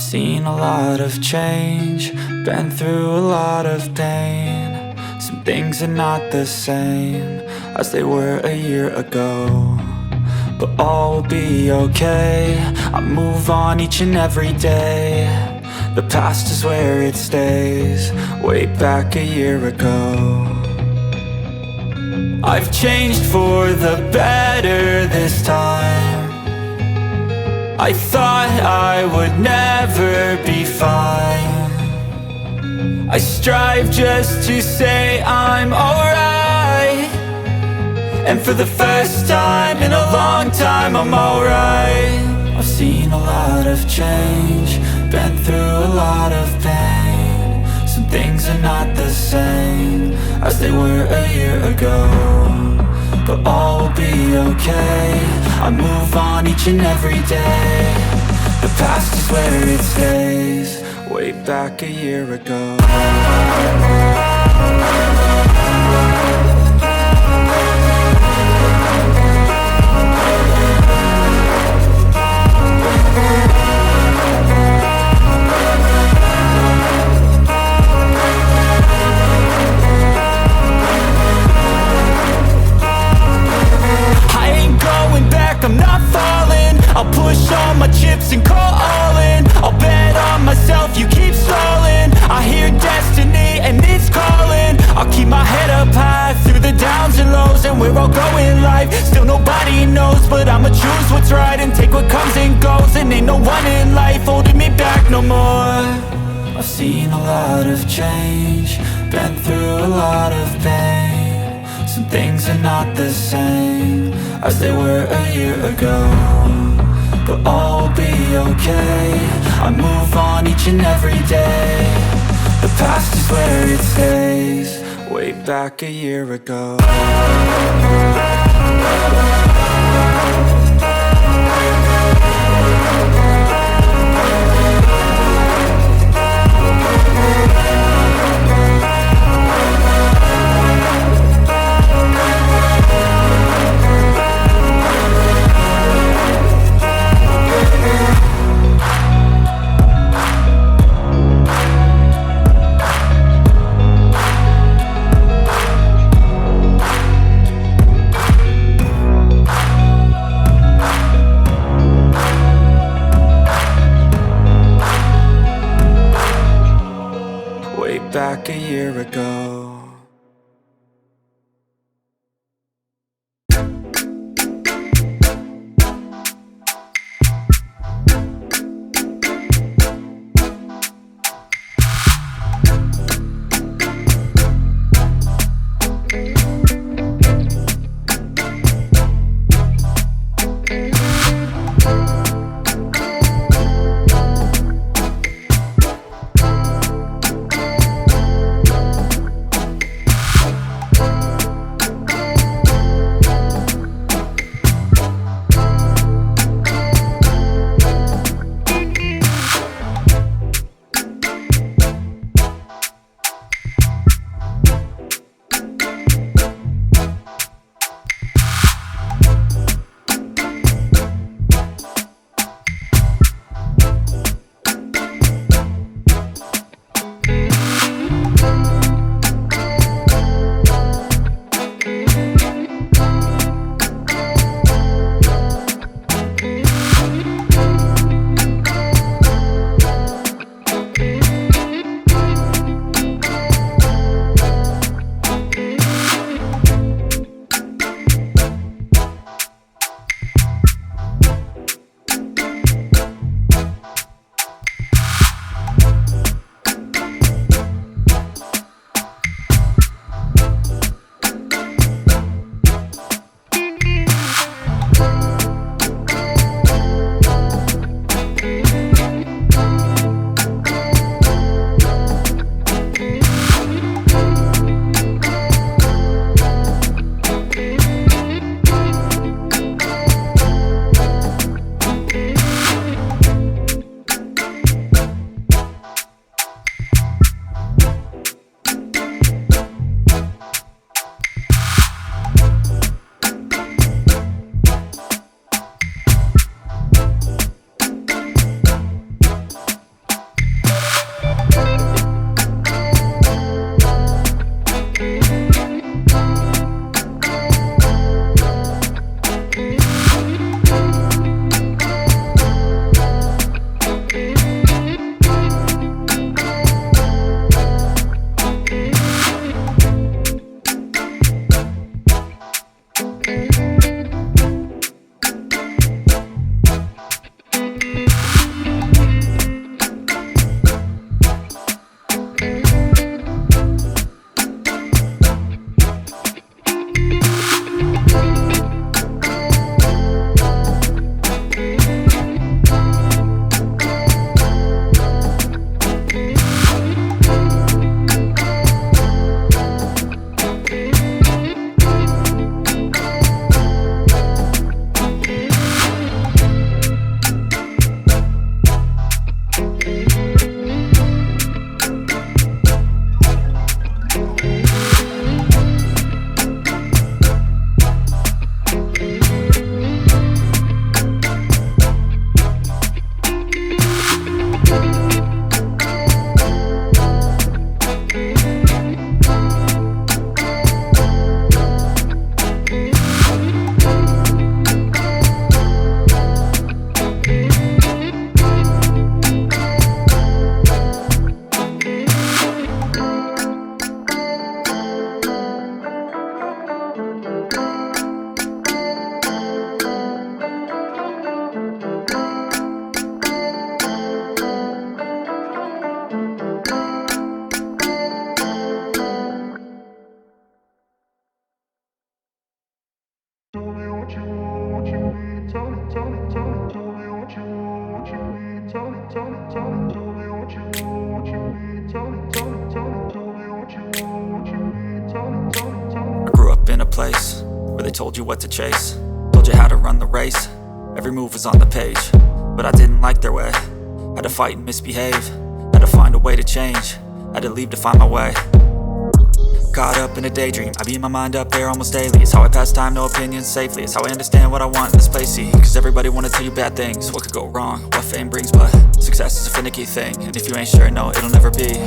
Seen a lot of change, been through a lot of pain. Some things are not the same as they were a year ago, but all will be okay. I move on each and every day. The past is where it stays, way back a year ago. I've changed for the better this time. I thought I would never be fine. I strive just to say I'm alright, and for the first time in a long time I'm alright. I've seen a lot of change, been through a lot of pain. Some things are not the same as they were a year ago, but all will be okay. I move on each and every day. The past is where it stays, way back a year ago. I'm not falling. I'll push all my chips and call all in. I'll bet on myself, you keep stalling. I hear destiny and it's calling. I'll keep my head up high through the downs and lows, and we're all going live. Still nobody knows, but I'ma choose what's right and take what comes and goes. And ain't no one in life holding me back no more. I've seen a lot of change, been through a lot of pain. Some things are not the same as they were a year ago, but all will be okay. I move on each and every day. The past is where it stays, way back a year ago. Back a year ago. I grew up in a place where they told you what to chase, told you how to run the race. Every move was on the page, but I didn't like their way. Had to fight and misbehave, had to find a way to change, had to leave to find my way. Caught up in a daydream, I beat my mind up there almost daily. It's how I pass time, no opinions safely. It's how I understand what I want in this place, see. Cause everybody wanna tell you bad things, what could go wrong, what fame brings. But success is a finicky thing, and if you ain't sure, no, it'll never be.